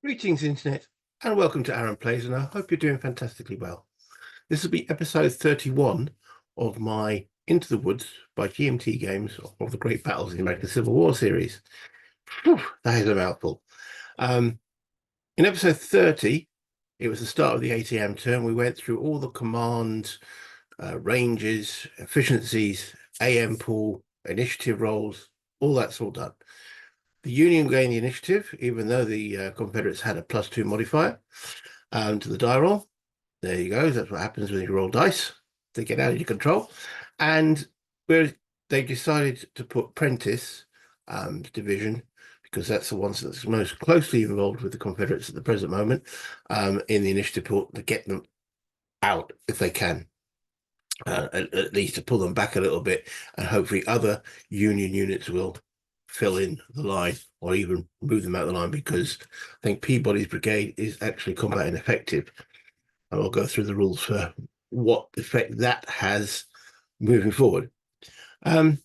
Greetings, Internet, and welcome to Aaron Plays, and I hope you're doing fantastically well. This will be episode 31 of my Into the Woods by GMT Games of the Great Battles in the American Civil War series. Whew, that is a mouthful. In episode 30, it was the start of the ATM turn. We went through all the commands, ranges, efficiencies, AM pool, initiative rolls, all that's all done. The Union gained the initiative, even though the Confederates had a +2 modifier to the die roll. There you go. That's what happens when you roll dice. They get out of your control. And where they decided to put Prentice division, because that's the one that's most closely involved with the Confederates at the present moment, in the initiative pool to get them out if they can. At least to pull them back a little bit, and hopefully other Union units will fill in the line or even move them out of the line, because I think Peabody's brigade is actually combat ineffective. And I'll go through the rules for what effect that has moving forward. But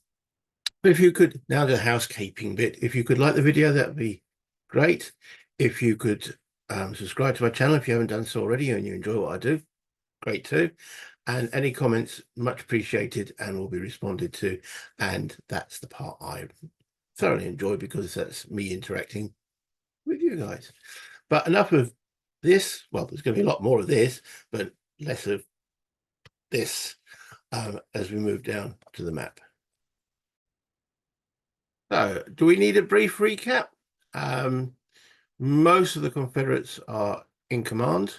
if you could, now the housekeeping bit, if you could like the video, that'd be great. If you could subscribe to my channel if you haven't done so already and you enjoy what I do, great too. And any comments, much appreciated and will be responded to. And that's the part I thoroughly enjoy, because that's me interacting with you guys. But enough of this. Well, there's going to be a lot more of this, but less of this as we move down to the map. So, do we need a brief recap? Most of the Confederates are in command.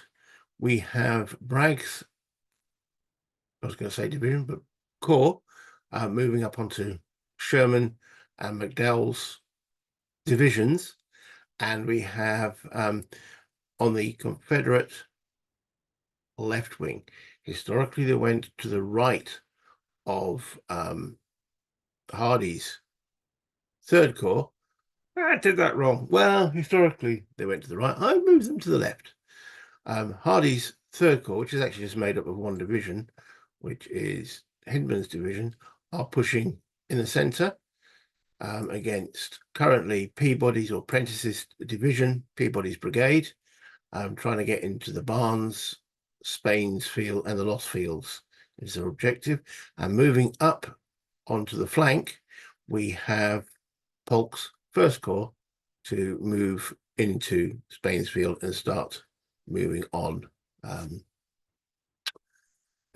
We have Bragg's, I was going to say division, but corps, moving up onto Sherman and McDowell's divisions. And we have on the Confederate left wing, historically they went to the right of Hardee's Third Corps. I did that wrong. Well, historically they went to the right. I moved them to the left. Hardee's Third Corps, which is actually just made up of one division, which is Hindman's division, are pushing in the center against currently Peabody's or Prentice's division, Peabody's brigade, trying to get into the Barnes, Spain's field, and the Lost Fields is their objective. And moving up onto the flank, we have Polk's First Corps to move into Spain's field and start moving on the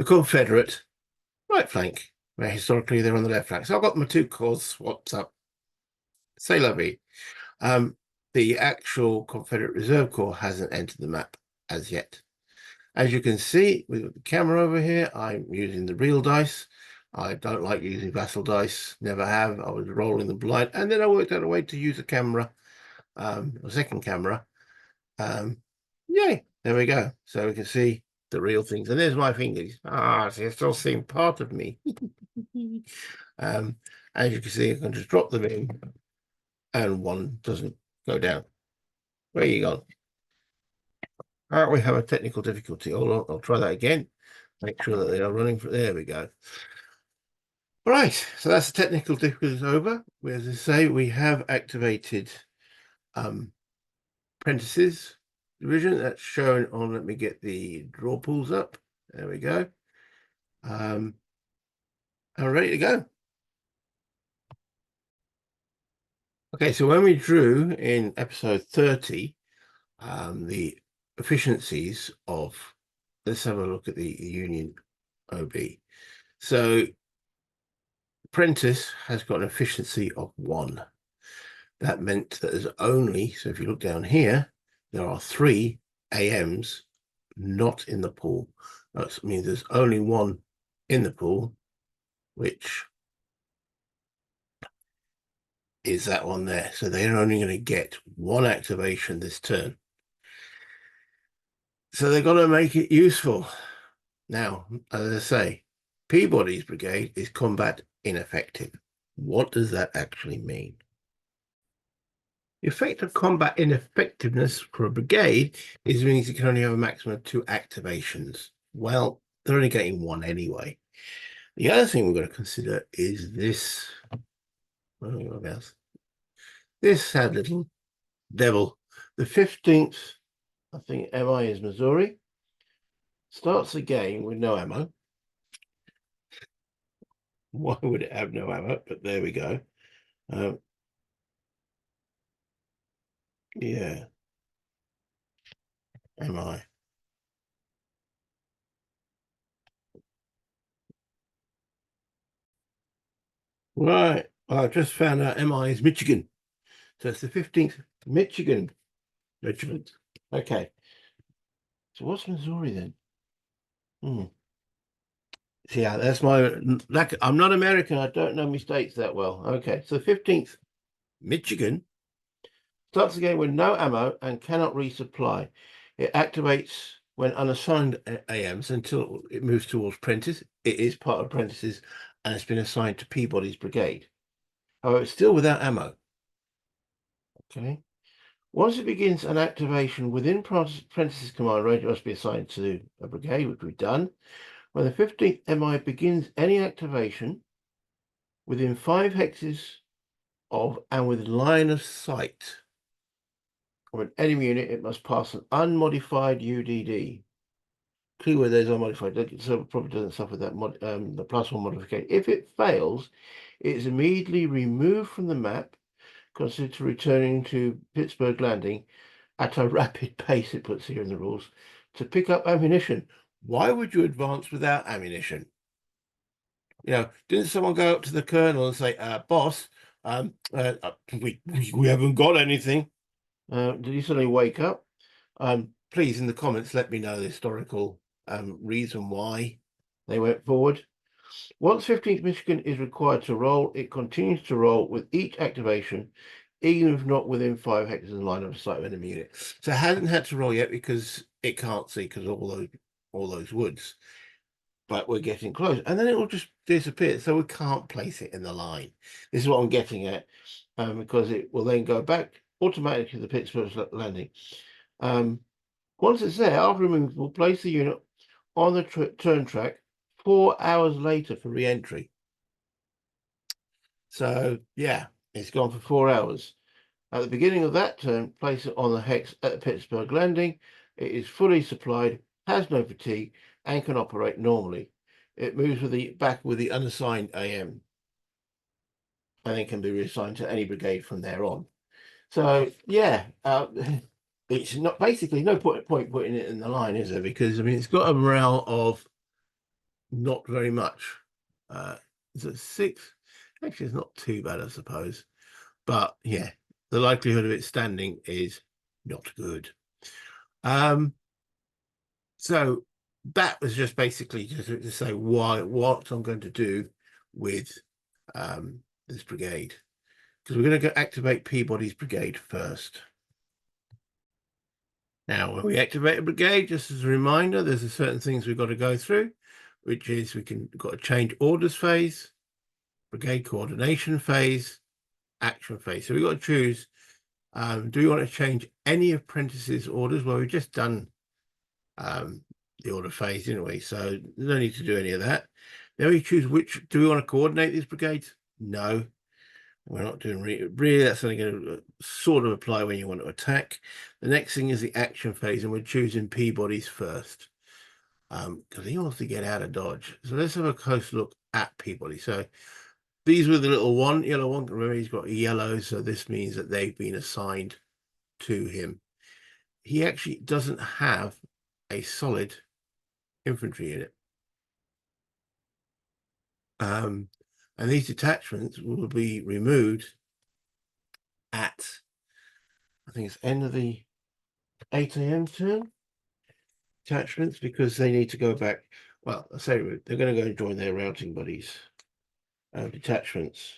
Confederate right flank, where historically they're on the left flank. So I've got my two corps swapped up. C'est la vie. The actual Confederate Reserve Corps hasn't entered the map as yet. As you can see with the camera over here, I'm using the real dice. I don't like using vassal dice, never have. I was rolling them blind, and then I worked out a way to use a camera, a second camera. Yay, there we go. So we can see the real things. And there's my fingers. So you're still seeing part of me. As you can see, I can just drop them in, and one doesn't go down. Where you gone? All right, we have a technical difficulty. Hold on, I'll try that again. Make sure that they are running. There we go. All right, so that's the technical difficulty over. As I say, we have activated Prentice's division. That's shown on, let me get the draw pools up. There we go. I'm ready to go. Okay, so when we drew in episode 30, the efficiencies of, let's have a look at the Union OB. So Prentice has got an efficiency of 1. That meant that there's only, so if you look down here, there are 3 AMs not in the pool. That means there's only 1 in the pool, which is that one there. So they're only going to get 1 activation this turn. So they've got to make it useful. Now, as I say, Peabody's brigade is combat ineffective. What does that actually mean? The effect of combat ineffectiveness for a brigade is means you can only have a maximum of 2 activations. Well, they're only getting 1 anyway. The other thing we're going to consider is this. This sad little devil The 15th, I think MI is Missouri. Starts the game with no ammo. Why would it have no ammo? But there we go. Yeah, MI. Right. I just found out MI is Michigan. So it's the 15th Michigan regiment. Okay. So what's Missouri then? Hmm. So yeah, that's I'm not American. I don't know my states that well. Okay. So 15th Michigan starts the game with no ammo and cannot resupply. It activates when unassigned AMs until it moves towards Prentice. It is part of Prentice's and it's been assigned to Peabody's brigade. However, it's still without ammo. Okay. Once it begins an activation within Prentice's command range, it must be assigned to a brigade, which we've done. When the 15th MI begins any activation within 5 hexes of and with line of sight of an enemy unit, it must pass an unmodified UDD. Keyword there is unmodified, so it probably doesn't suffer that the +1 modification. If it fails, it is immediately removed from the map, considered returning to Pittsburgh Landing at a rapid pace, it puts here in the rules, to pick up ammunition. Why would you advance without ammunition? Didn't someone go up to the colonel and say, boss, we haven't got anything? Did he suddenly wake up? Please, in the comments, let me know the historical reason why they went forward. Once 15th Michigan is required to roll, it continues to roll with each activation, even if not within 5 hexes in line of sight of enemy unit. So it hasn't had to roll yet because it can't see because of all those woods. But we're getting close, and then it will just disappear. So we can't place it in the line. This is what I'm getting at, because it will then go back automatically to the Pittsburgh Landing. Once it's there, after removal, we'll place the unit on the turn track 4 hours later for re-entry. So yeah, it's gone for 4 hours. At the beginning of that turn, place it on the hex at the Pittsburgh Landing. It is fully supplied, has no fatigue, and can operate normally. It moves back with the unassigned AM, and then can be reassigned to any brigade from there on. So yeah, it's not basically no point putting it in the line, is there? Because I mean, it's got a morale of not very much. Is it 6? Actually, it's not too bad, I suppose. But yeah, the likelihood of it standing is not good. So that was just basically just to say what I'm going to do with this brigade, because we're going to go activate Peabody's brigade first. Now, when we activate a brigade, just as a reminder, there's a certain things we've got to go through, which is we've got to change orders phase, brigade coordination phase, action phase. So we've got to choose, do we want to change any of Prentice's orders? Well, we've just done the order phase, didn't we? So no need to do any of that. Then we choose do we want to coordinate these brigades? No, we're not doing really. That's only going to sort of apply when you want to attack. The next thing is the action phase, and we're choosing Peabody's first because he wants to get out of Dodge. So let's have a close look at Peabody. So these were the little yellow one. Remember, he's got a yellow, so this means that they've been assigned to him. He actually doesn't have a solid infantry unit. And these detachments will be removed at, I think it's end of the 8 AM turn. Detachments, because they need to go back. Well, I say they're going to go and join their routing buddies. Detachments.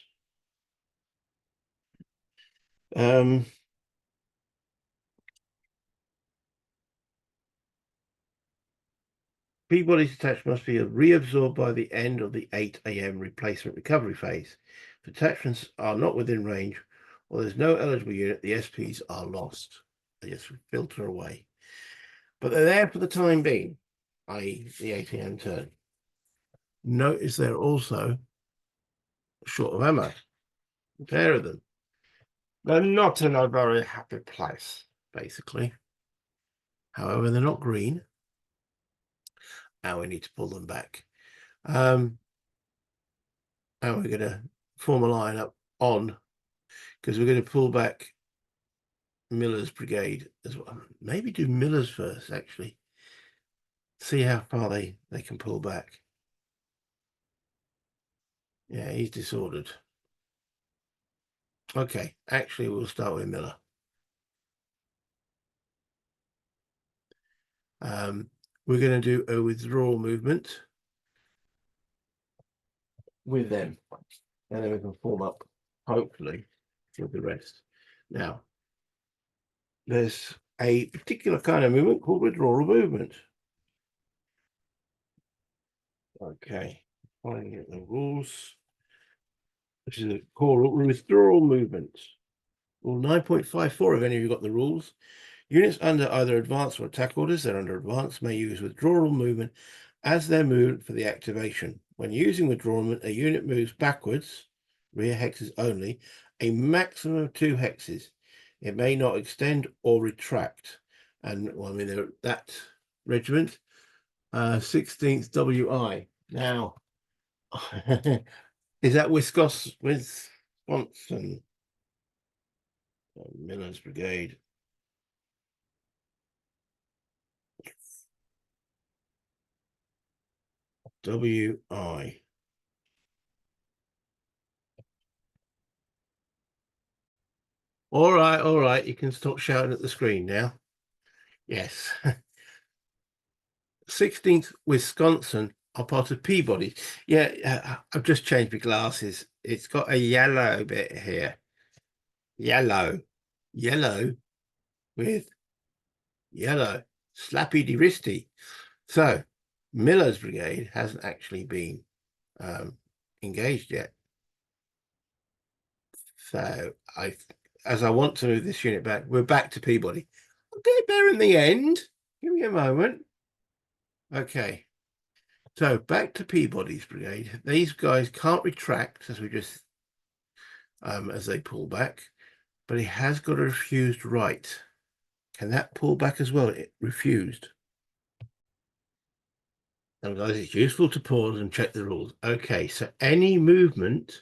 Peabody's detachment must be reabsorbed by the end of the 8 AM replacement recovery phase. If detachments are not within range or there's no eligible unit, the SPs are lost. They just filter away. But they're there for the time being, i.e. the 8 AM turn. Notice they're also short of ammo. A pair of them. They're not in a very happy place. basically. However, they're not green. Now we need to pull them back. And we're going to form a line up on, because we're going to pull back Miller's brigade as well. Maybe do Miller's first, actually. See how far they can pull back. Yeah, he's disordered. Okay, actually, we'll start with Miller. We're going to do a withdrawal movement with them, and then we can form up, hopefully, with the rest. Now, there's a particular kind of movement called withdrawal movement. Okay, finding out the rules, which is a core withdrawal movement. Rule 9.54, if any of you got the rules. Units under either advance or attack orders, they're under advance, may use withdrawal movement as their movement for the activation. When using withdrawal movement, a unit moves backwards, rear hexes only, a maximum of 2 hexes. It may not extend or retract. And well, I mean, that regiment, 16th WI. Now, is that Wisconsin? Miller's Brigade. WI. All right. You can stop shouting at the screen now. Yes. 16th Wisconsin are part of Peabody. Yeah, I've just changed my glasses. It's got a yellow bit here. Yellow with yellow. Slappy de wristy. So Miller's brigade hasn't actually been engaged yet. So as I want to move this unit back, we're back to Peabody. I'll get there in the end. Give me a moment. Okay. So back to Peabody's brigade. These guys can't retract as we just as they pull back, but he has got a refused right. Can that pull back as well? It refused. Now, guys, it's useful to pause and check the rules. Okay, so any movement,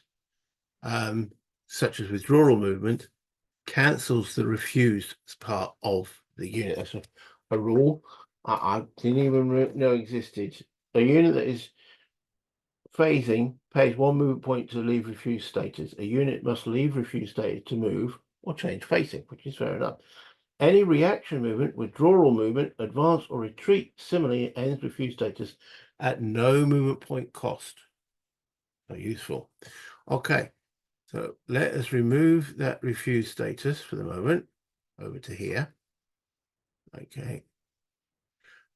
such as withdrawal movement, cancels the refused part of the unit. That's a rule I didn't even know existed. A unit that is phasing pays 1 movement point to leave refused status. A unit must leave refused status to move or change facing, which is fair enough. Any reaction movement, withdrawal movement, advance or retreat similarly ends refused status at no movement point cost. So useful. Okay, so let us remove that refused status for the moment over to here. Okay.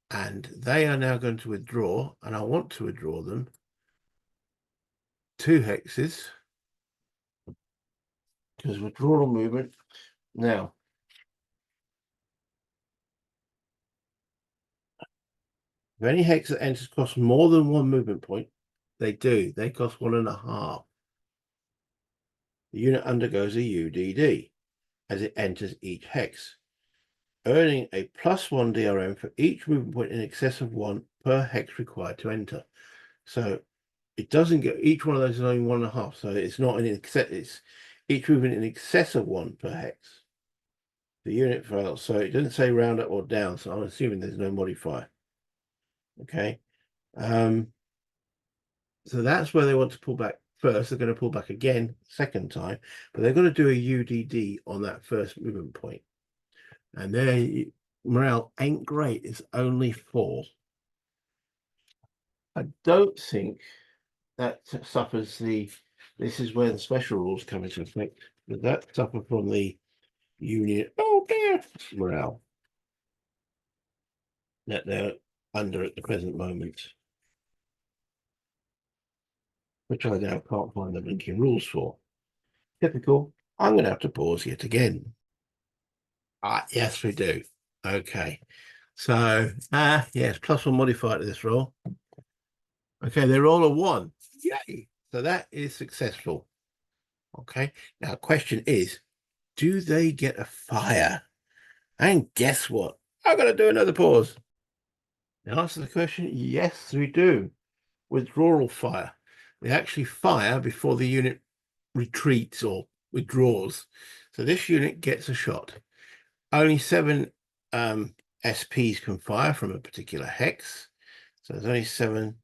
And they are now going to withdraw, and I want to withdraw them 2 hexes because withdrawal movement. Now, if any hex that enters costs more than 1 movement point, they do. They cost 1.5. The unit undergoes a UDD as it enters each hex, earning a +1 DRM for each movement point in excess of 1 per hex required to enter. So it doesn't get, each one of those is only 1.5. So it's not an excess, it's each movement in excess of 1 per hex. The unit fails. So it doesn't say round up or down. So I'm assuming there's no modifier. Okay. So that's where they want to pull back first. They're going to pull back again second time, but they're going to do a UDD on that first movement point. And their morale ain't great. It's only 4. I don't think that suffers the, this is where the special rules come into effect. But that suffer from the union, oh dear, morale that they're under at the present moment, which I now can't find the blinking rules for. Typical. I'm going to have to pause yet again. Yes, we do. Okay. So, yes, +1 modifier to this roll. Okay, they roll a 1. Yay. So that is successful. Okay. Now, question is, do they get a fire? And guess what? I've got to do another pause. The answer to the question, yes, we do. Withdrawal fire. They actually fire before the unit retreats or withdraws. So this unit gets a shot. Only 7 SPs can fire from a particular hex. So there's only 7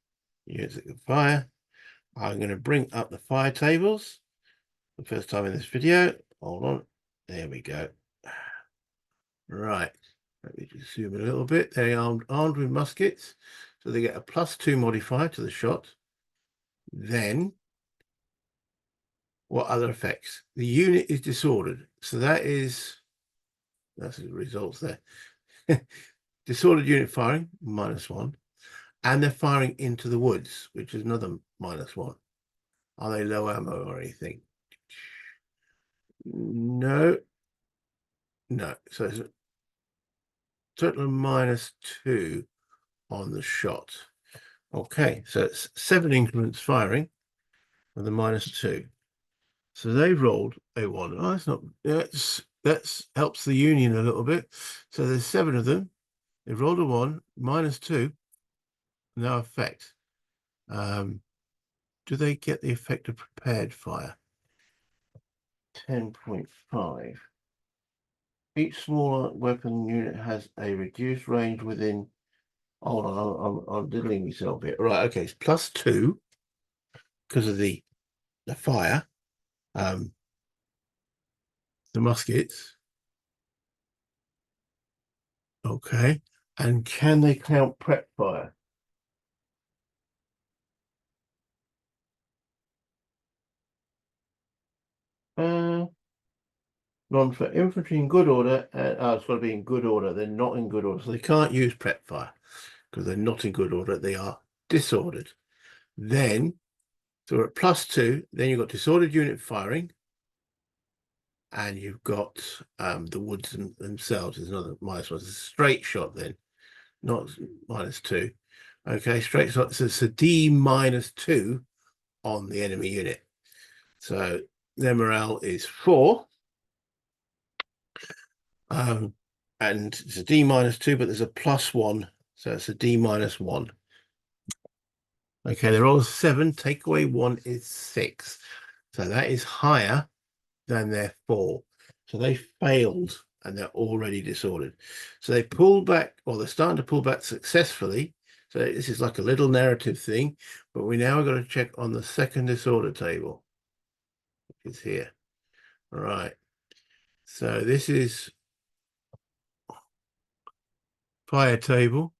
units that can fire. I'm going to bring up the fire tables. The first time in this video. Hold on. There we go. Right. Let me just zoom in a little bit. They're armed with muskets. So they get a +2 modifier to the shot. Then, what other effects? The unit is disordered. So that's the results there. Disordered unit firing, -1. And they're firing into the woods, which is another -1. Are they low ammo or anything? No. No. So it's a total of -2 on the shot. Okay, so it's 7 increments firing with a -2. So they've rolled a 1. Oh, that's not that's helps the union a little bit. So there's 7 of them. They've rolled a 1, -2, no effect. Do they get the effect of prepared fire? 10.5. Each smaller weapon unit has a reduced range within. Hold on, I'm diddling myself here. Right, okay, it's +2 because of the fire. The muskets. Okay. And can they count prep fire? None for infantry in good order. It's got to be in good order. They're not in good order. So they can't use prep fire because they're not in good order. They are disordered. Then, so we're at +2. Then you've got disordered unit firing. And you've got the woods themselves. There's another -1. It's a straight shot then, not -2. Okay, straight shot. So it's a D-2 on the enemy unit. So their morale is 4. And it's a D-2, but there's a +1. So it's a D-1. Okay, they're all 7. Take away 1 is 6. So that is higher than their 4. So they failed and they're already disordered. So they pulled back, or they're starting to pull back successfully. So this is like a little narrative thing, but we now got to check on the second disorder table, which is here. All right. So this is fire table,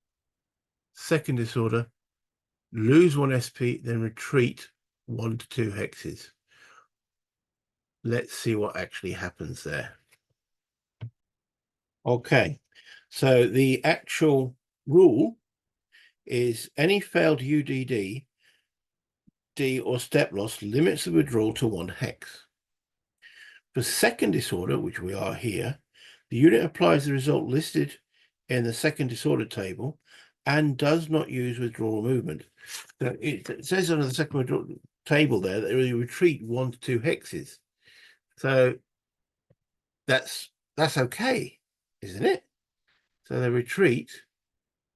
second disorder, lose 1 SP, then retreat 1 to 2 hexes. Let's see what actually happens there. Okay, so the actual rule is any failed UDD, D or step loss limits the withdrawal to 1 hex. For second disorder, which we are here, the unit applies the result listed in the second disorder table and does not use withdrawal movement. So it says on the second withdrawal table there that they retreat 1 to 2 hexes. So that's okay, isn't it? So they retreat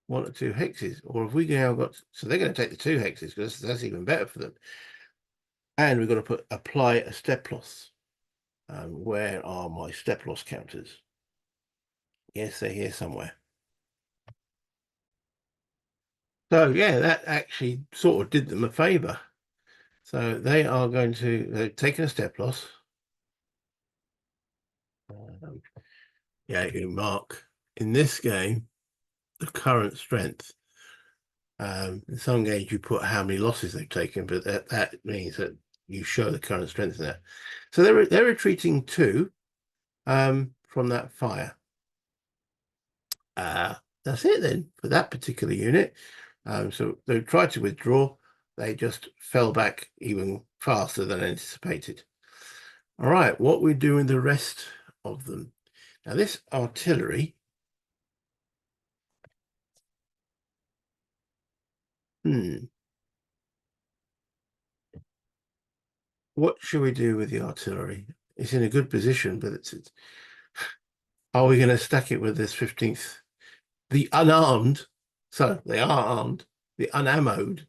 1 or 2 hexes, or if we now got, so they're going to take the 2 hexes because that's even better for them. And we've got to apply a step loss. Where are my step loss counters? Yes, they're here somewhere. So yeah, that actually sort of did them a favor. So they are going to, they've taken a step loss. Yeah, you mark in this game the current strength. In some games you put how many losses they've taken, but that means that you show the current strength there. So they're retreating 2 from that fire. That's it then for that particular unit. So they tried to withdraw, they just fell back even faster than anticipated. All right, what we do in the rest of them. Now this artillery, what should we do with the artillery? It's in a good position, but it's Are we going to stack it with this 15th? The unarmed, so they are armed, the unammoed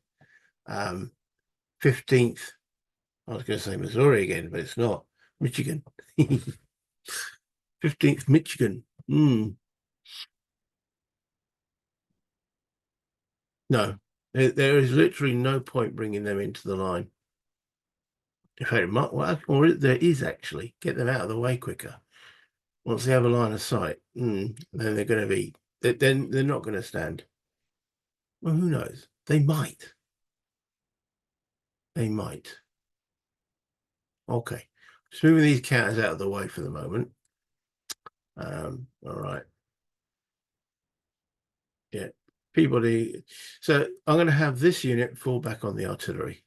15th. I was going to say Missouri again, but it's not. Michigan. 15th Michigan. No, there is literally no point bringing them into the line. In fact, it might, well, or there is actually. Get them out of the way quicker. Once they have a line of sight, then they're going to be, then they're not going to stand. Well, who knows? They might. They might. Okay. Just moving these counters out of the way for the moment. All right. Yeah. Peabody. So I'm going to have this unit fall back on the artillery.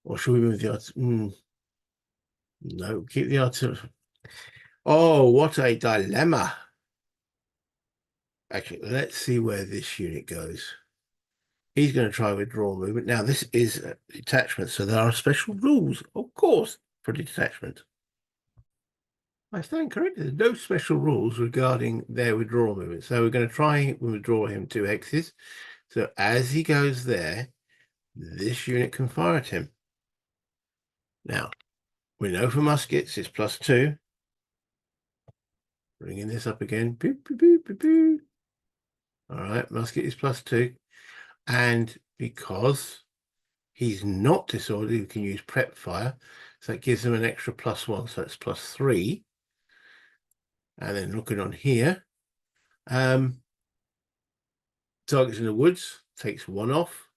Or should we move the artillery? No, keep the artillery. Oh, what a dilemma. Actually, let's see where this unit goes. He's going to try withdrawal movement. Now, this is a detachment, so there are special rules, of course, for detachment. I stand corrected. There's no special rules regarding their withdrawal movement. So we're going to try and withdraw him 2 hexes. So as he goes there, this unit can fire at him. Now, we know for muskets it's +2. Bringing this up again. Boop, boop, boop, boop, boop. All right, musket is +2. And because he's not disordered, he can use prep fire. So that gives him an extra +1. So it's +3. And then looking on here, targets in the woods, takes 1 off.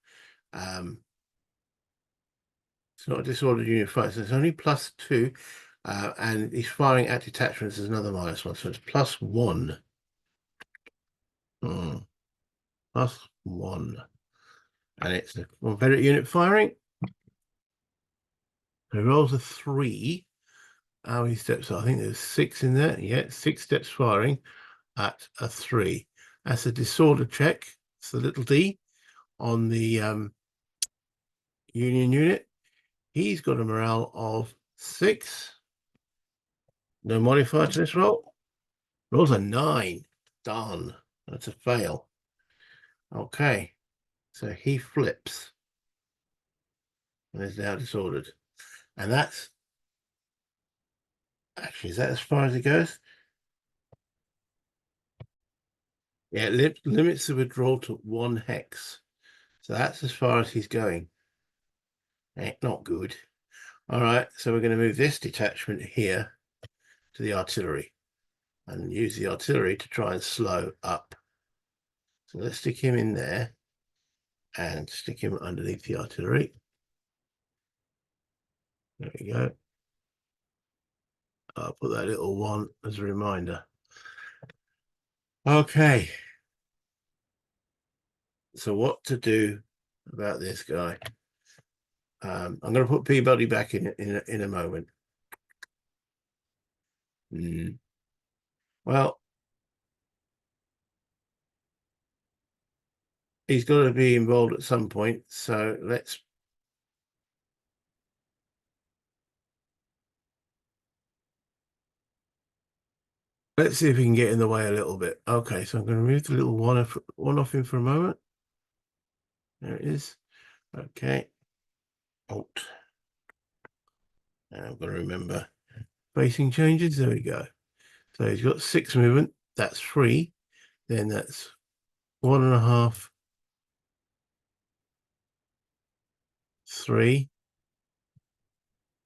It's not a disordered unit fight, so it's only +2. And he's firing at detachments as another -1. So it's +1. +1. And it's a Confederate unit firing. He rolls a 3. How many steps? I think there's 6 in there. Yeah, 6 steps firing at a 3. That's a disorder check. It's the little d on the Union unit. He's got a morale of 6. No modifier to this roll. Rolls a 9. Darn. That's a fail. Okay. So he flips and is now disordered. And that's actually, is that as far as it goes? Yeah, it limits the withdrawal to 1 hex. So that's as far as he's going. Not good. All right, so we're going to move this detachment here to the artillery and use the artillery to try and slow up. So let's stick him in there and stick him underneath the artillery. There we go. I'll put that little 1 as a reminder. Okay. So what to do about this guy? I'm going to put Peabody back in a moment. Well, he's got to be involved at some point. So let's see if we can get in the way a little bit. Okay, so I'm going to move the little 1 off him for a moment. There it is. Okay. Alt. And I'm going to remember facing changes. There we go. So he's got 6 movement. That's 3. Then that's 1.5. 3.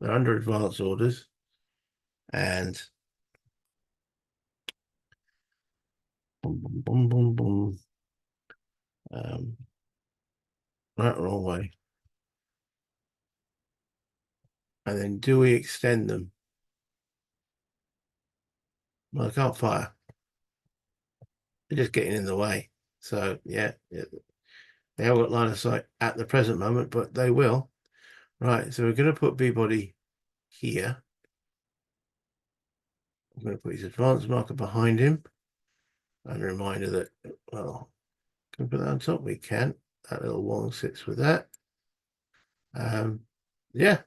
They're under advance orders. And boom, boom, boom, boom, boom. Right, wrong way. And then do we extend them? Well, I can't fire. They're just getting in the way. So yeah, they haven't got line of sight at the present moment, but they will. Right, so we're going to put B-body here. I'm going to put his advanced marker behind him. And a reminder that, well, can we put that on top? We can. That little 1 sits with that. Yeah.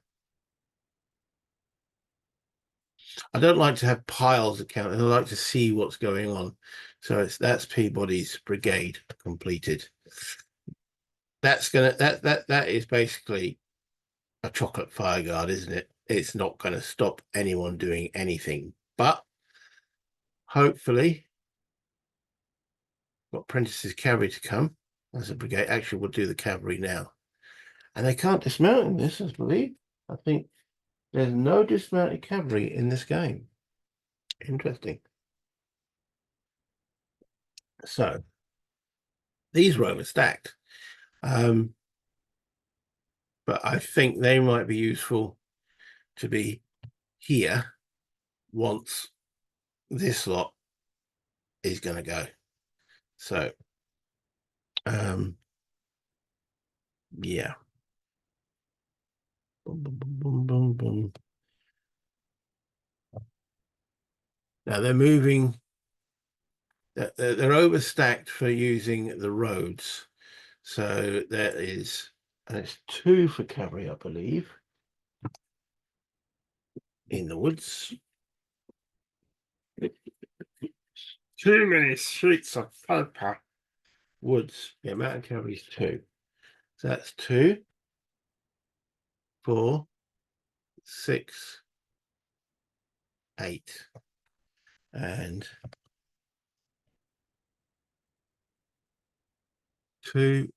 I don't like to have piles of counters. I like to see what's going on. So that's Peabody's brigade completed. That is basically a chocolate fire guard, isn't it? It's not going to stop anyone doing anything, but hopefully got Prentice's cavalry to come as a brigade. Actually, we'll do the cavalry now. And they can't dismount in this, I believe. I think there's no dismounted cavalry in this game. Interesting. So these Roman stacked. But I think they might be useful to be here once this lot is going to go. So, yeah. Boom, boom, boom, boom, boom, boom. Now they're moving. They're overstacked for using the roads. So there is, and it's 2 for cavalry, I believe, in the woods. Too many sheets of paper. Woods. The amount of cavalry is 2. So that's 2, 4, 6, 8, and 2,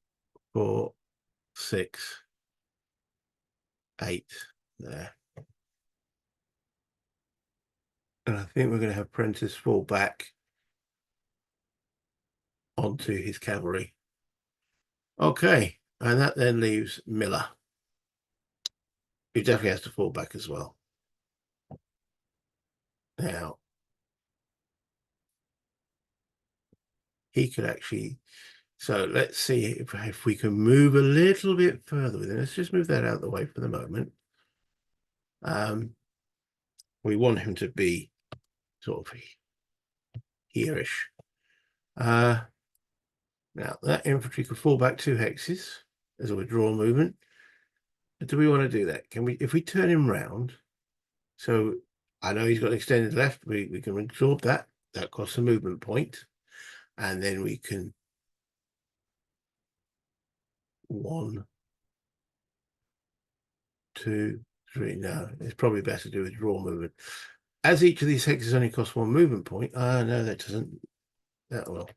4, 6, 8 there. And I think we're going to have Prentice fall back onto his cavalry. Okay, and that then leaves Miller, who definitely has to fall back as well. Now, he could actually, so let's see if we can move a little bit further with him. Let's just move that out of the way for the moment. We want him to be sort of here-ish. Now, that infantry could fall back 2 hexes as a withdrawal movement. Do we want to do that? Can we, if we turn him round, so I know he's got an extended left, we can absorb that. That costs a movement point. And then we can 1, 2, 3. No, it's probably better to do withdrawal movement. As each of these hexes only costs 1 movement point. No, that doesn't. That will.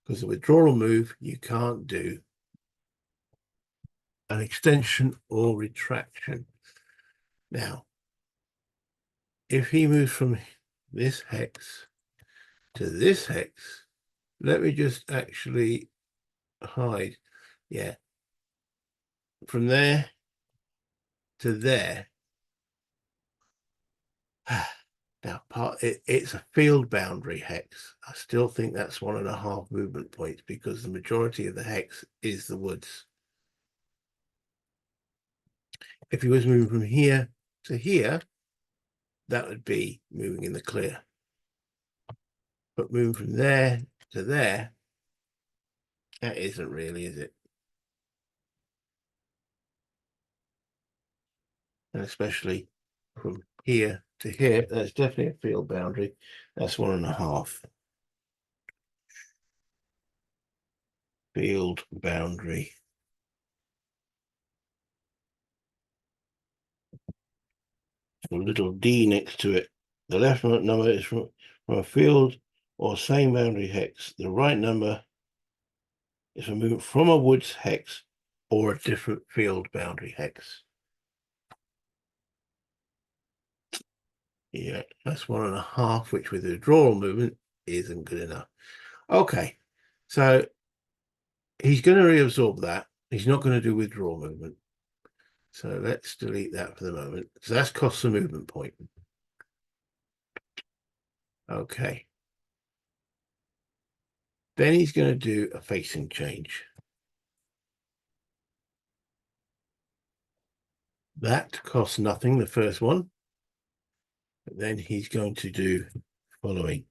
Because the withdrawal move, you can't do an extension or retraction. Now, if he moves from this hex to this hex, let me just actually hide. Yeah. From there to there. Now, it's a field boundary hex. I still think that's 1.5 movement points because the majority of the hex is the woods. If he was moving from here to here, that would be moving in the clear. But moving from there to there, that isn't really, is it? And especially from here to here, that's definitely a field boundary. That's 1.5. Field boundary. A little D next to it. The left number is from a field or same boundary hex. The right number is removed from a woods hex or a different field boundary hex. Yeah, that's 1.5, which with the withdrawal movement isn't good enough. Okay, so he's going to reabsorb that. He's not going to do withdrawal movement. So let's delete that for the moment. So that's cost a movement point. Okay. Then he's going to do a facing change. That costs nothing, the first one. But then he's going to do following.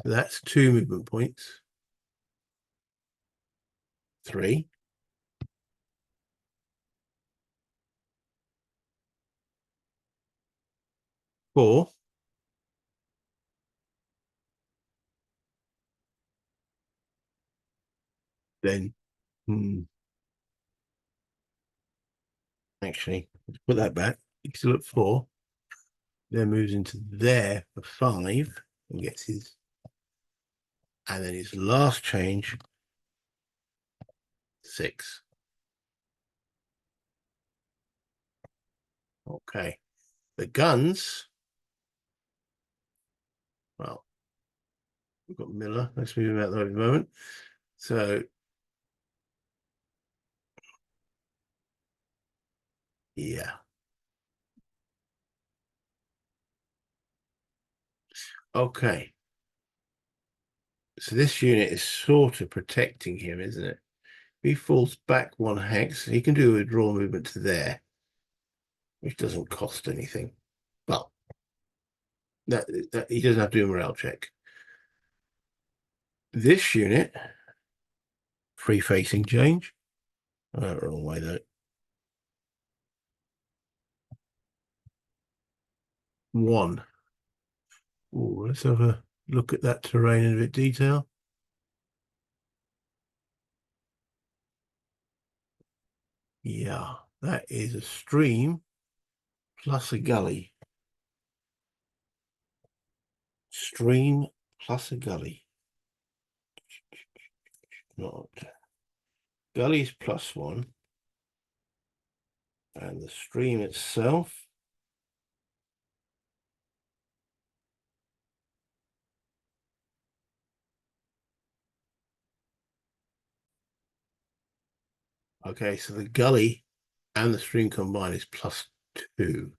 So that's 2 movement points. 3. 4. Then, actually, let's put that back. He's still at 4. Then moves into there for 5 and gets his, and then his last change, 6. Okay. The guns, well, we've got Miller. Let's move him out there at the moment. So, yeah. Okay. So this unit is sort of protecting him, isn't it? If he falls back 1 hex, he can do a draw movement to there, which doesn't cost anything. Well, that he doesn't have to do a morale check. This unit, free facing change. Oh, wrong way though. 1. Ooh, let's have a look at that terrain in a bit detail. Yeah, that is a stream plus a gully. Stream plus a gully. Not gully's +1, and the stream itself. Okay, so the gully and the stream combined is +2.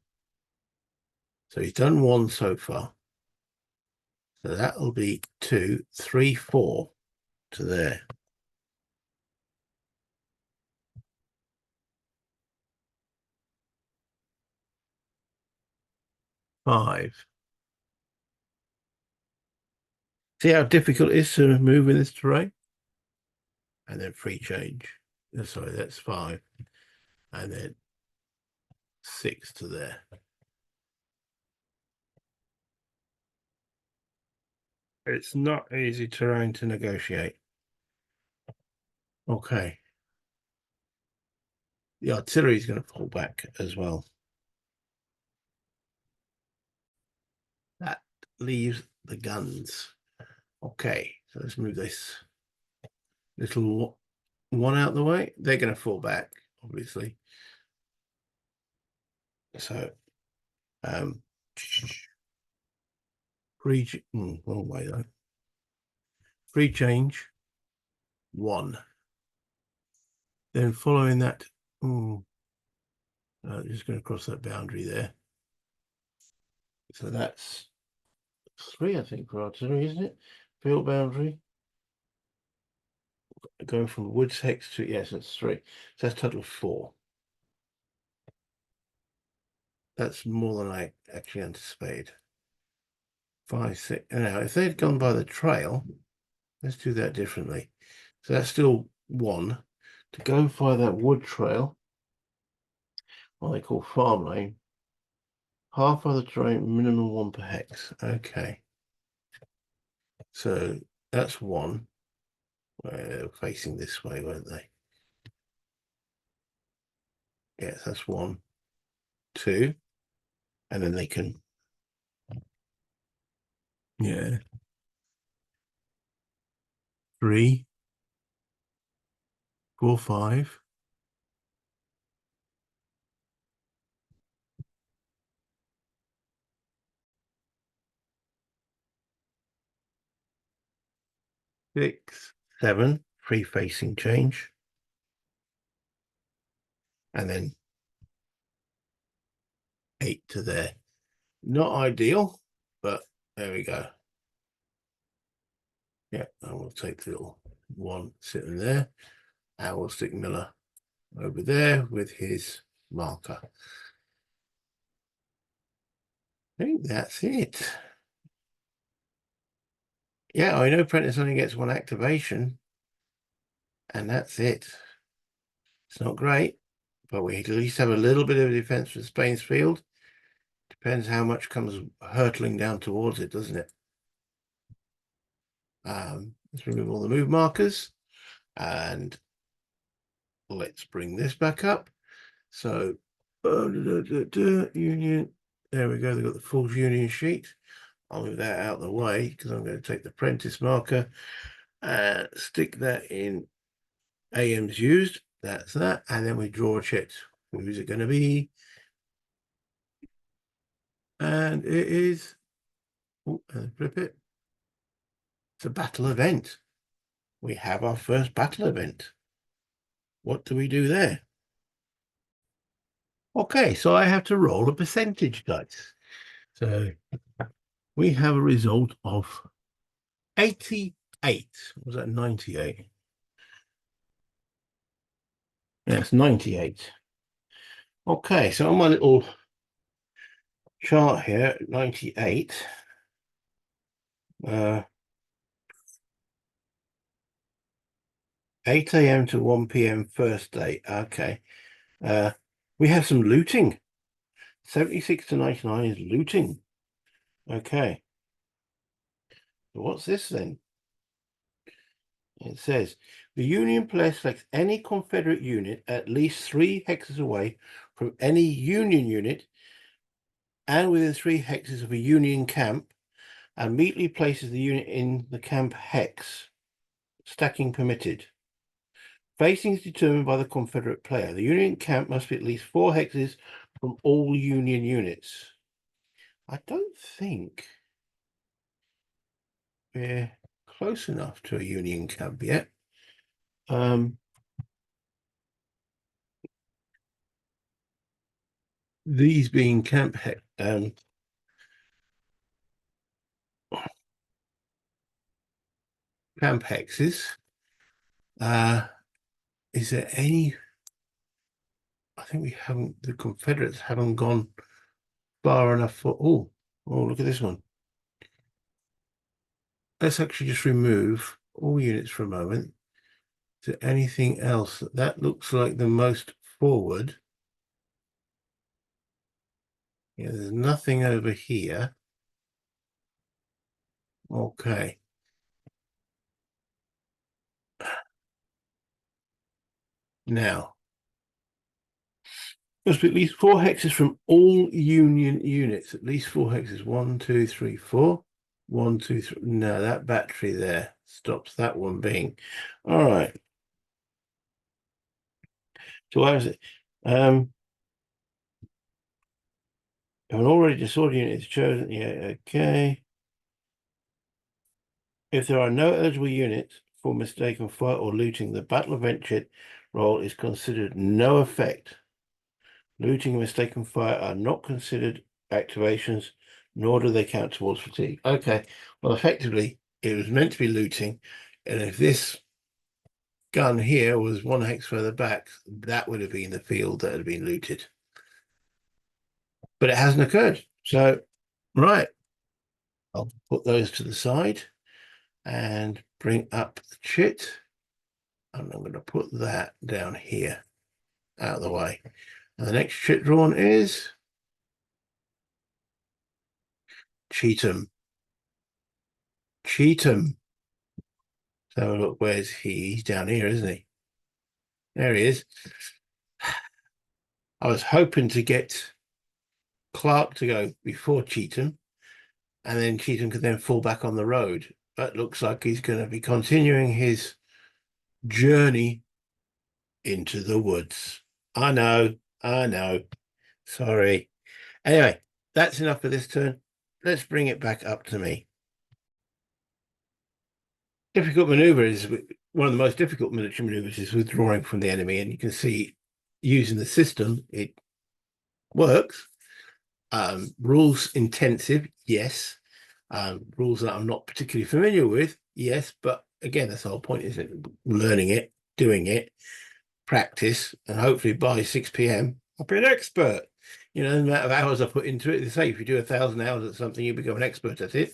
So he's done 1 so far. So that'll be 2, 3, 4 to there. Five. See how difficult it is to move in this terrain? And then free change. Sorry, that's 5. And then 6 to there. It's not easy terrain to negotiate. Okay. The artillery is going to fall back as well. That leaves the guns. Okay, so let's move this little one out the way. They're going to fall back, obviously. So, wrong way though. Free change, 1. Then following that, just going to cross that boundary there. So that's 3, I think, for artillery, isn't it? Field boundary. Going from woods hex to, yes, that's 3. So that's a total of 4. That's more than I actually anticipated. 5, 6. Now, if they'd gone by the trail, let's do that differently. So that's still 1. To go via that wood trail, what they call farm lane, half of the terrain, minimum 1 per hex. Okay. So that's 1. They're facing this way, weren't they? Yes, that's 1, 2. And then they can, yeah, 3, 4, 5. 6, 7, free facing change. And then 8 to there. Not ideal, but there we go. Yeah, I will take the little 1 sitting there. I will stick Miller over there with his marker. I think that's it. Yeah, I know Prentice only gets 1 activation, and that's it. It's not great, but we at least have a little bit of defense for Spain's field. Depends how much comes hurtling down towards it, doesn't it? Let's remove all the move markers and let's bring this back up. So union, there we go. They've got the full union sheet. I'll move that out of the way because I'm going to take the Prentice marker and stick that in AM's used. That's that. And then we draw a chit. Who's it going to be? And it is, and flip it. It's a battle event. We have our first battle event. What do we do there? Okay, so I have to roll a percentage dice. So we have a result of 88. Was that 98? Yes, 98. Okay, so on my little chart here, 98. 8 a.m. to 1 p.m. first day. Okay. We have some looting. 76 to 99 is looting. Okay. So what's this then? It says the Union player selects any Confederate unit at least 3 hexes away from any Union unit and within 3 hexes of a Union camp and immediately places the unit in the camp hex. Stacking permitted. Facing is determined by the Confederate player. The Union camp must be at least 4 hexes from all Union units. I don't think we're close enough to a Union camp yet. These being camp hexes. Is there any? I think we haven't. The Confederates haven't gone far enough for. Oh, look at this one. Let's actually just remove all units for a moment. Is there anything else? That looks like the most forward. Yeah, there's nothing over here. Okay. Now, must be at least 4 hexes from all Union units. At least 4 hexes. 1, 2, 3, 4. 1, 2, 3. No, that battery there stops that one being. All right. So where is it? If an already disordered unit is chosen, yeah, okay. If there are no eligible units for mistaken fire or looting, the battle event chit roll is considered no effect. Looting and mistaken fire are not considered activations, nor do they count towards fatigue. Okay, well, effectively, it was meant to be looting, and if this gun here was 1 hex further back, that would have been the field that had been looted. But it hasn't occurred. So, right, I'll put those to the side and bring up the chit. And I'm going to put that down here out of the way. And the next chit drawn is Cheatham. Cheatham. So look, where's he? He's down here, isn't he? There he is. I was hoping to get Clark to go before Cheatham, and then Cheatham could then fall back on the road. But looks like he's going to be continuing his journey into the woods. I know. Sorry. Anyway, that's enough for this turn. Let's bring it back up to me. Difficult maneuver is one of the most difficult military maneuvers is withdrawing from the enemy, and you can see using the system it works. Rules intensive, yes. Rules that I'm not particularly familiar with, yes. But again, that's the whole point, isn't it? Learning it, doing it, practice, and hopefully by 6 p.m. I'll be an expert. You know, the amount of hours I put into it. They say if you do 1,000 hours at something, you become an expert at it.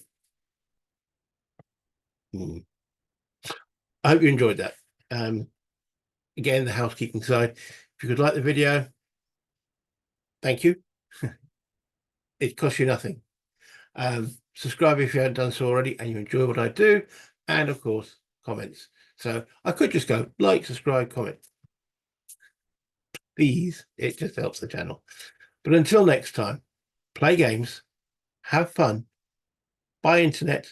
I hope you enjoyed that. Again, the housekeeping side. If you could like the video, thank you. It costs you nothing. Subscribe if you haven't done so already and you enjoy what I do, and of course, comments. So I could just go like, subscribe, comment. Please, it just helps the channel. But until next time, play games, have fun, buy internet,